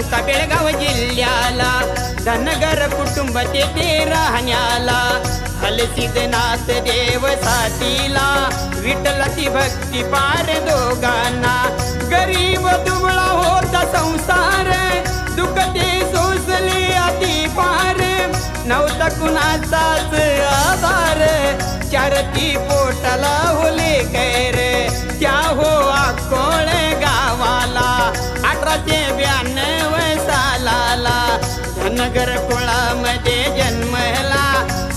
तालुका बेळगाव जिल्ह्याला धनगर कुटुंब तेथे राहण्याला हलसिद्धनाथ देव साथीला विठ्ठलाची भक्ती पार दोघांना गरीब दुबळा होता संसार दुःख ते सोसले अति पार नव्हता कुणाचाच आधार चारती पोटाला होले कैर त्या हो अकोळ गावाला 1892 सालाला धनगर कुळामध्ये जन्मला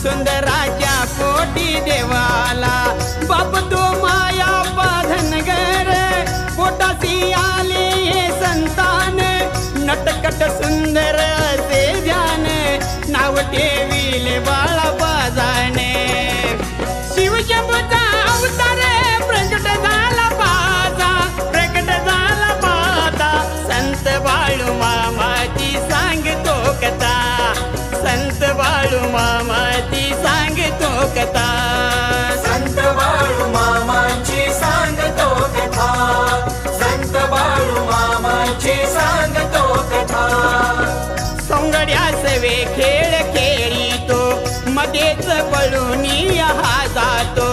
सुंदराच्या पोटी देवाला बाप तो माया धनगर पोटासी आले हे संतान नटकट सुंदर असे ध्यान नाव ठेविले बाळा बाजाने शिवशंभूचा अवतार प्रकट झाला पाहता संत बाळू मामाची सांगतो कथा संत बाळू मामाची सांगतो कथा संत बाळू मामाची सांगतो कथा संत बाळू मामाची सांगतो कथा सोंगड्या सवे खेळ खेळीतो मध्येच पळून हा जातो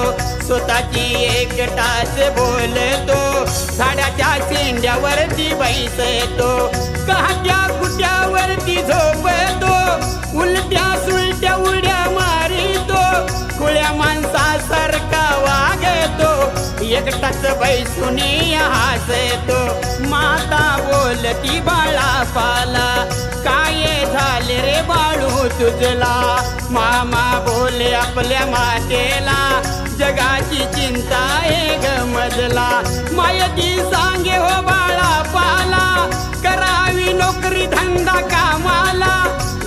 स्वतःची एकटाच बोलतो झाडाच्या शेंड्यावरती बैसतो कहाच्या कुट्यावरती झोपतो उलट्या सुलट्या उड्या मारितो खुळ्या माणसासारखा वागतो एकटाच बैसून हसतो माता बोलती बाळापाला काय झाले रे बाळू तुझला मामा बोले आपल्या मातेला जगाची चिंता आहे गमजला मायती सांगे हो बाळापाला करावी नोकरी धंदा कामाला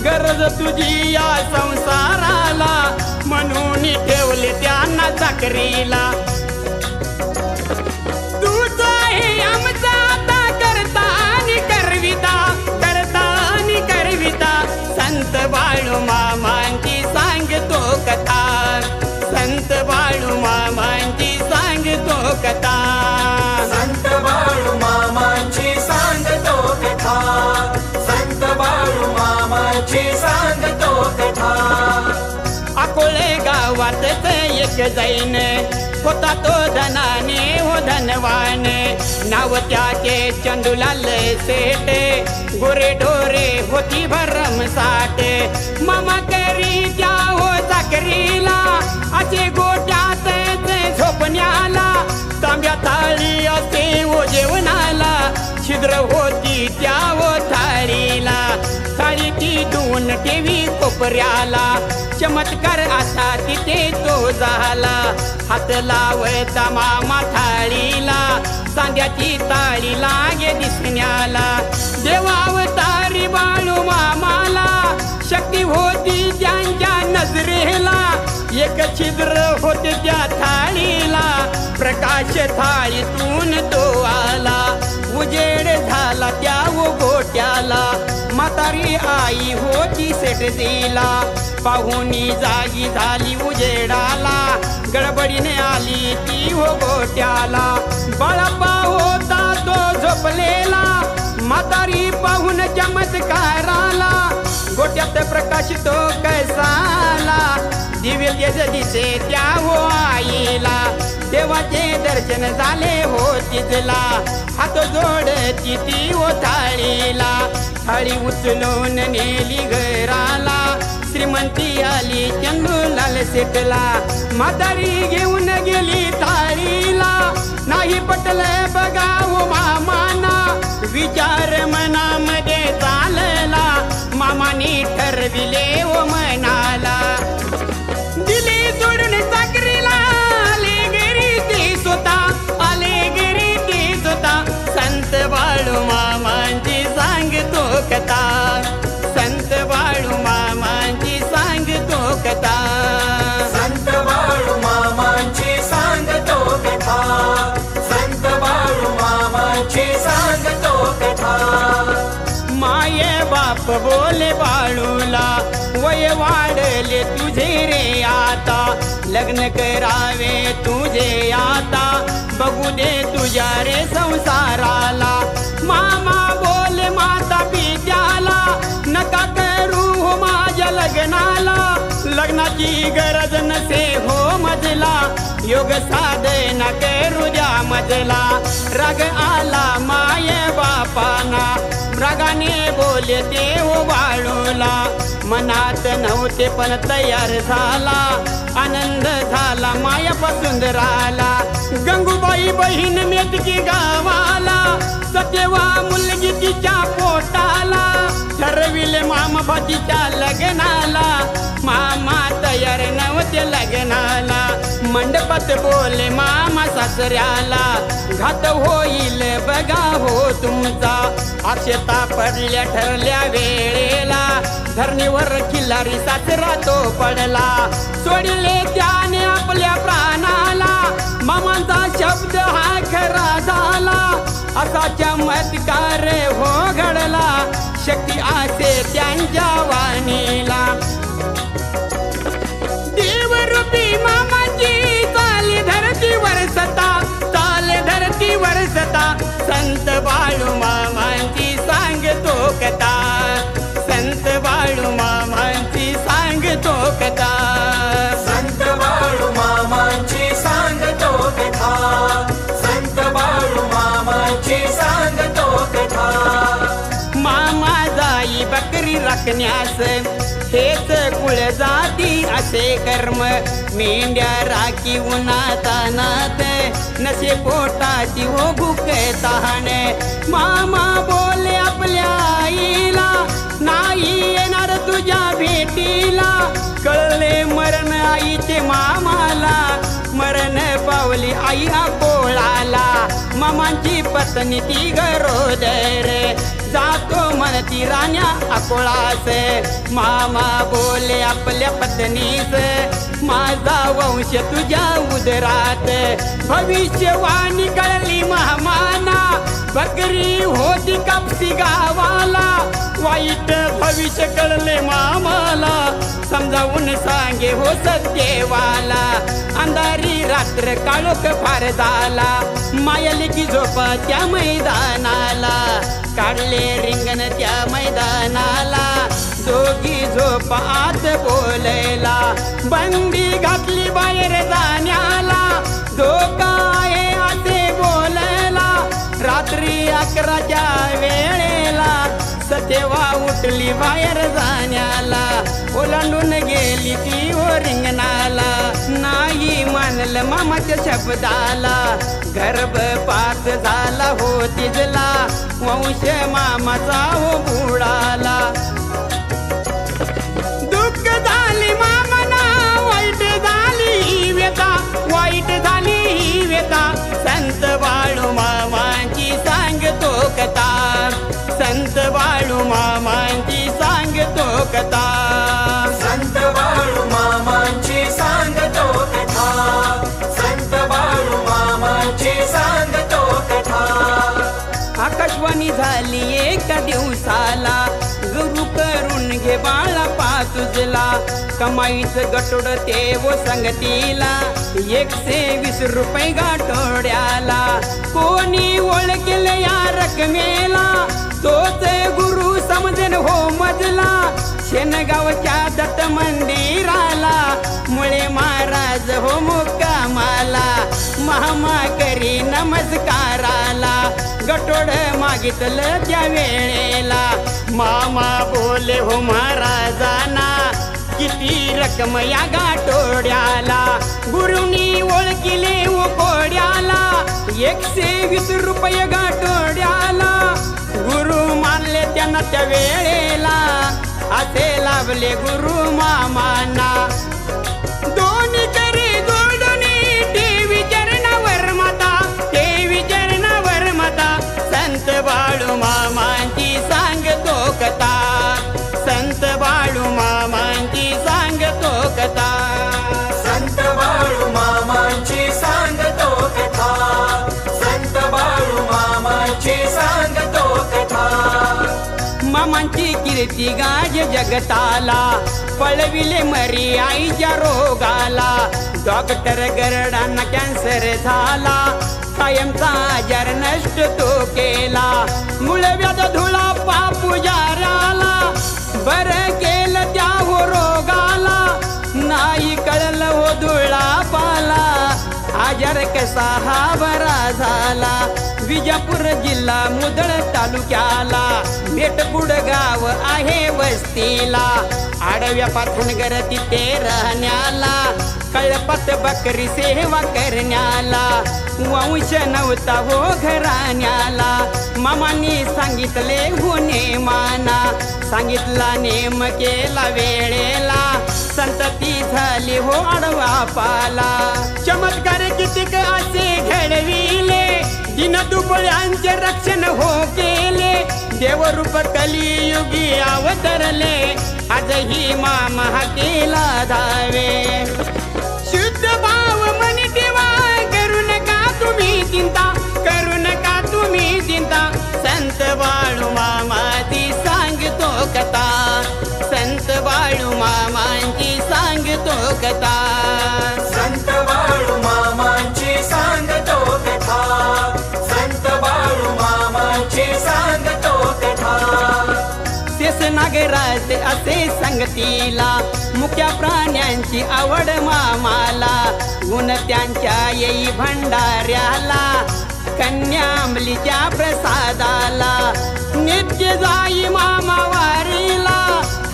गरज तुझी या संसाराला म्हणून ठेवले त्यांना चाकरीला तूच आहे आमचा आता करता आणि करविता संत बाळू मामांची सांगतो कथा संत बाळू मामांची सांगतो कथा संत बाळू मामाची सांगतो कथा संत बाळू मामाची सांगतो कथा अकोळे गावातच एक जैन होता तो धनाने हो धनवान नाव त्याचे चंदूलाल सेठ गोरे डोरे होती भरमसाठ मामा करी त्या हो चाकरीला असे गोट्यात झोपण्याला तांब्या थाळी असे हो जेवणाला छिद्र होती त्या हो थाळीला थाळी ती धुवून ठेवी कोपऱ्याला चमत्कार असा तिथे तो झाला हात लावता मामा थाळीला सांध्याची ताळी लागे दिसण्याला देवावतारी बाळू मामाला शक्ती होती त्यांच्या नजरेला एक छिद्र होते त्या थाळीला प्रकाश थाळीतून तो आला उजेड झाला त्या गोट्याला म्हातारी आई होती सेठजीला पाहुणी जागी झाली उजेडाला गडबडीने आली ती हो गोट्याला बाळापा होता तो झोपलेला म्हातारी पाहून चमत्काराला गोट्यात प्रकाश तो कैसाला दिव्य तेज दिसे त्या हो आईला देवाचे दर्शन झाले हो तिथला हात जोडती ती हो थाळीला थाळी उचलून नेली घराला श्रीमंती आली चंदूलाल सेठला म्हातारी घेऊन गेली थाळीला नाही पटले बघा हो मामाना विचार मनामध्ये चालला मामानी ठरविले हो मनाला दिली सोडून चाकरीला आले गिरी ती स्वतः संत बाळू मामांची सांगतो कथा संत बाळू मामांची सांगतो कथा संत बाळू मामाची सांगतो कथा संत बाळू मामाची सांगतो कथा माये बाप बोले बाळूला वय वाढले तुझे रे आता लग्न करावे तुझे आता बघू दे तुझ्या रे संसाराला मामा बोले माता पिता नका करू हो माझ्या लग्नाला, लग्नाची गरज नसे हो मजला, योग साधना करू द्या मजला. राग आला माय बापाना, रागाने बोलते हो बाळूला, मनात नव्हते पण तयार झाला, आनंद झाला मायापासून राला. गंगूबाई बहीण मेटकी गावाला, सत्यवा मुलगी तिच्या पोटाला, ठरविले मामा भाजीच्या लग्नाला, मामा तयार नव्हते लग्नाला. मंडपात बोले मामा सासऱ्याला, घात होईल बघा हो तुमचा, अक्षता पडल्या ठरल्या वेळेला, धरणीवर खिल्लारी सासरा तो पडला, सोडले त्याने आपल्या प्राणाला, मामांचा शब्द हा खरा झाला, असा चमत्कार हो घडला, शक्ती असे त्यांच्या वाणीला. देवरूपी मामाची चाले धरतीवर सता, चाले धरतीवर सता, संत बाळू मामांची सांगतो कथा, संत बाळू मामांची सांगतो कथा. संत बाळू मामांची सांगतो कथा, संत बाळू मामांची सांगतो कथा. मामा जाई बकरी राखण्यास, हेच कुळ जाती असे कर्म, मेंढ्या राखी उन्हातानात, नसे पोटाची हो भूक तहान. मामा बोले आपल्या आईला, नाही येणार तुझ्या भेटीला, कळले मरण आईचे मामाला, मरण पावली आई अकोळाला, मामांची पत्नी ती गरोदर, जातो म्हणती राण्या अकोळास. मामा बोले आपल्या पत्नीस, माझा वंश तुझ्या उदरात, भविष्यवाणी कळली मामाना, बकरी होती कापसी गावाला, वाईट भविष्य कळले मामाला, समजावून सांगे हो सत्यवाला. अंधारी रात्र काळोख फार झाला, मायली की झोप त्या मैदानाला, काढले रिंगण त्या मैदानाला, दोघी झोप आत बोलायला, बंदी घातली बाहेर जाण्याला, धोका आहे असे बोलायला, रात्री 11च्या वेळेला, सतेवा उठली बाहेर जाण्याला, ओलांडून गेली ती ओ रिंगणाला, नाही मानलं मामाच्या शब्दाला, गर्भपात झाला हो तिजला, वंश मामाचा हो बुडाला. दुःख झाली मामना, वाईट झाली ही व्यथा, वाईट झाली ही व्यथा, संत बाळू मामांची सांगतो कथा, संत बाळू मामांची सांगतो कथा. संत बाळू मामांची सांगतो कथा, संत बाळू मामांची सांगतो कथा. आकाशवाणी झाली एका दिवसाला, गुरु करून घे बाळा तुझला, कमाईच गटोड ते वो संगतीला, 120 रुपये गाठोड्याला, कोणी ओळखेल या रकमेला, तोच गुरु समजेन हो मजला, शेनगावच्या दत्त मंदिराला, मुळे महाराज हो मुक्कामाला, मामा करी नमस्काराला, गटोड मागितलं त्या वेळेला, मामा बोले हो महाराजांना, किती रक्कम या गाठोड्याला, गुरुनी ओळखिले हो कोड्याला, 120 रुपये गाठोड्याला, गुरु मानले त्यांना त्या वेळेला, असे लाभले गुरु मामांना. दोन्ही करी जोडणी देवी चरणावर माता, देवी चरणावर माता, संत बाळू मामांची सांगतो कथा, संत बाळू मामांची सांगतो कथा. संत बाळू मामांची सांगतो कथा, संत बाळू मामांची सांगतो कथा. मामांची कीर्ती गाज जगताला, पळविले मरी आईच्या रोगाला, डॉक्टर गरडांना कॅन्सर झाला, कायमचा आजार नष्ट तो केला, मूळ व्याध धुळा पापुजाराला, बर केलं त्या हो रोगाला, नाही कळलं हो धुळा पाला, आजार कसा हा बरा झाला. विजापूर जिल्हा मुदळ तालुक्याला, भेटपुड गाव आहे वस्तीला, आडव्या पाथून घर तिथे राहण्याला, कळपात बकरी सेवा करण्याला, वंश नव्हता हो घराण्याला. मामांनी सांगितले हो नेमाना, सांगितला नेम केला वेळेला, संतती झाली हो आडवा पाला. चमत्कार कितीक असे घडविले, दिन दुबळ्यांचे रक्षण हो केले, देवरूप कलियुगी अवतरले, आजही मामा केला धावे. शुद्ध भाव मन ठेवा, करू नका तुम्ही चिंता, करू नका तुम्ही चिंता, संत बाळू मामाची सांगतो कथा, संत बाळू मामांची सांगतो कथा. संत बाळू मामांची सांगतो कथा, संत बाळू मामांची सांगतो कथा. शेष नागराज असे संगतीला, मुक्या प्राण्यांची आवड मामाला, गुण त्यांच्या येई भंडाऱ्याला, कन्या अंमलीच्या प्रसादाला, नित्य जाई मामा वारीला,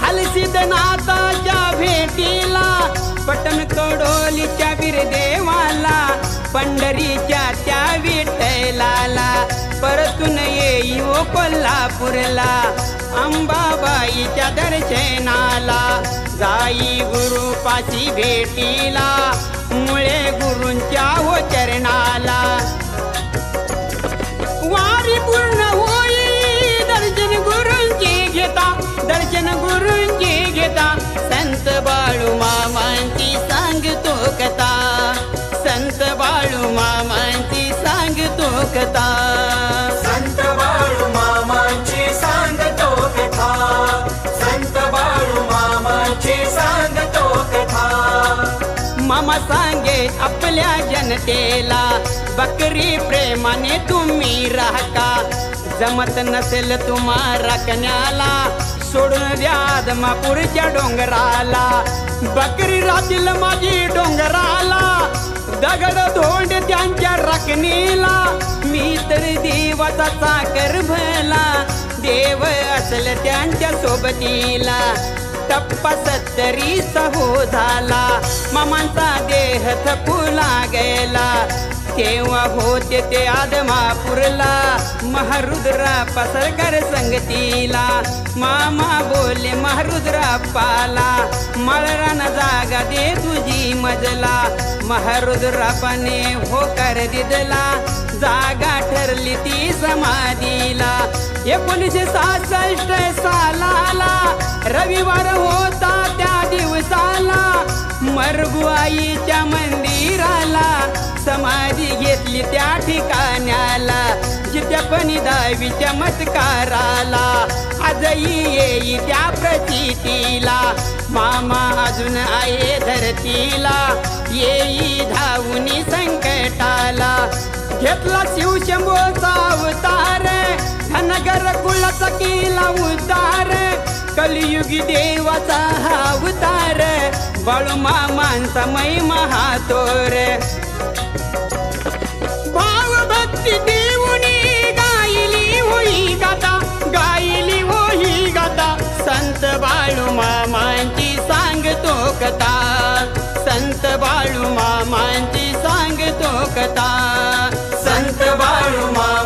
हलसिद्धनाथाच्या भेटीला, पटण कडोलीच्या बिरदेवाला, पंढरीच्या त्या विठ्ठलाला, परतून येई ओ कोल्हापूरला, अंबाबाईच्या दर्शनाला, जाई गुरुपाशी भेटीला, मुळे गुरूंच्या हो चरणाला. वारी पूर्ण होई दर्शन गुरूंचे घेता, दर्शन गुरूंचे घेता, संत बाळू मामांची सांगतो कथा, संत बाळू मामांची सांगतो कथा. संत बाळू मामांची सांगतो कथा, संत बाळू मामांची सांगतो कथा. मामा सांगे आपल्या जनतेला, बकरी प्रेमाने तुम्ही राहता, जमत नसेल तुम्हा राखण्याला, सोडून द्या आदमापूरच्या डोंगराला, बकरी राहतील माझी डोंगराला, दगड धोंड त्यांच्या राखणीला, मी तर देवाचा चाकर भला, देव असल त्यांच्या सोबतीला. टप्पा 70 हो झाला, मामांचा देह थकू लागेला, तेव्हा होते ते आदमापूरला, महारुद्रा पसरकर संगतीला. मामा बोले महारुद्रापाला, मळरान जागा दे तुझी मजला, महारुद्रापाने होकार दिदला, जागा ठरली ती समाधीला. 1966 सालाला रविवार होता त्या दिवसाला, मरगुआईच्या मंदिराला समाधी घेतली त्या ठिकाण्याला, जिथे पण 10वी चमत्काराला, आजही येई त्या प्रचितीला, मामा अजून आहे धरतीला, येई धावूनी संकटाला. घेतला शिवशंभोचा अवतार, धनगर कुळाचा केला उद्धार, कलियुगी देवाचा हा अवतार, बाळू मामांचा महिमा हा तोर. भाव भक्ती देऊनी गायली होई गाता, गायली होई गाता, संत बाळू मामांची सांगतो कथा, संत बाळू मामांची सांगतो कथा. संत बाळू मामा